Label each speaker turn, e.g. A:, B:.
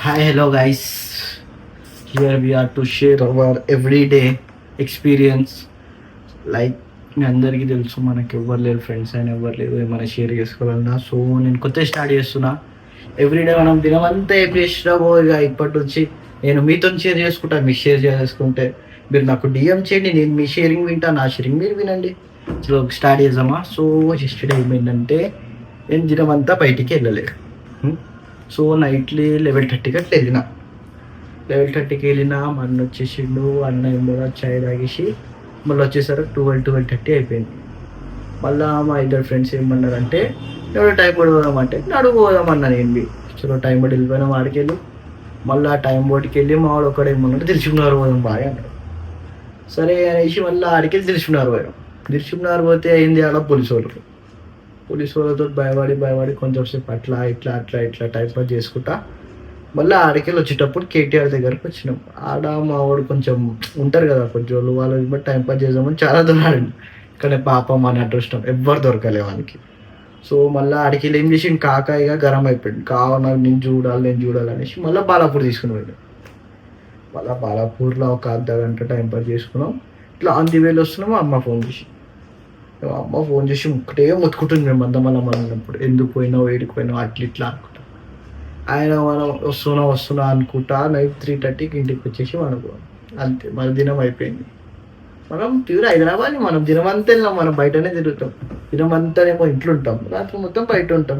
A: Hi, hello guys. Here we are to share our everyday experience. Like మీ అందరికీ తెలుసు మనకి ఎవ్వరు లేరు, ఫ్రెండ్స్ అయినా ఎవ్వరు లేరు ఏమైనా షేర్ చేసుకోవాలన్నా. సో నేను కొత్త స్టార్ట్ చేస్తున్నా. ఎవ్రీడే మనం దినమంతా ఏం చేసినా ఇక ఇప్పటి నుంచి నేను మీతో షేర్ చేసుకుంటా. మీరు షేర్ చేసుకుంటే మీరు నాకు డిఎం చేయండి, నేను మీ షేరింగ్ వింటా, నా షేరింగ్ మీరు వినండి. సో స్టార్ట్ చేద్దామా. సో ఎస్టర్డే ఏమైందంటే నేను దినమంతా బయటికి వెళ్ళలేదు. సో నైట్లీ 11:30కి అట్లా వెళ్ళిన. 11:30కి వెళ్ళిన మా అన్న వచ్చేసిండు. అన్న ఏమో చాయ్ తాగేసి మళ్ళీ వచ్చేసరికి 12:30 అయిపోయింది. మళ్ళీ మా ఇద్దరు ఫ్రెండ్స్ ఏమన్నారంటే ఎవడో టైం బోర్డు పోదామంటే నడుగు పోదామన్నా. నేను చలో టైం బోర్డు వెళ్ళిపోయినా వాడికి వెళ్ళి మళ్ళీ ఆ టైం బోర్డుకి వెళ్ళి మా వాడు ఒకడు ఏమన్నాడు తెలుసుకున్నారు పోదాం బాగా అన్నాడు. సరే అనేసి మళ్ళీ ఆడికి వెళ్ళి తెలుసుకున్నారు పోయాం. తెలుసుకున్నారు పోతే అయింది ఆడ పోలీసు వాళ్ళతో భయపడి కొంచెం సేపు అట్లా టైం పాస్ చేసుకుంటా మళ్ళీ ఆడికెళ్ళి వచ్చేటప్పుడు కేటీఆర్ దగ్గరకు వచ్చినాం. ఆడ మా వాడు కొంచెం ఉంటారు కదా కొంచెం వాళ్ళకి బట్టి టైం పాస్ చేద్దామని చాలా దూరం. కానీ పాపం మన అదృష్టం ఎవ్వరు దొరకలే వానికి. సో మళ్ళీ ఆడికెళ్ళి ఏం చేసి కాకాయిగా గరం అయిపోయింది. కావున నేను చూడాలి అనేసి మళ్ళీ బాలాపూర్ తీసుకుని వెళ్ళాం. మళ్ళీ బాలాపూర్లో ఒక అర్ధ గంట టైం పాస్ చేసుకున్నాం. ఇట్లా ఆన్ ది వేలో వస్తున్నాం. అమ్మ ఫోన్ చేసి ఒకటే మొత్తుకుంటుంది. మేము మనం అన్నప్పుడు ఎందుకు పోయినావు ఏడికి పోయినావు ఇట్లా అనుకుంటా. ఆయన మనం వస్తున్నా అనుకుంటా నైట్ 3:30కి ఇంటికి వచ్చేసి మనకు అంతే మన దినం అయిపోయింది. మనం ప్యూర్ హైదరాబాద్. మనం దినమంతా వెళ్ళాం, మనం బయటనే తిరుగుతాం. దినమంతానేమో ఇంట్లో ఉంటాం, రాత్రి మొత్తం బయట ఉంటాం.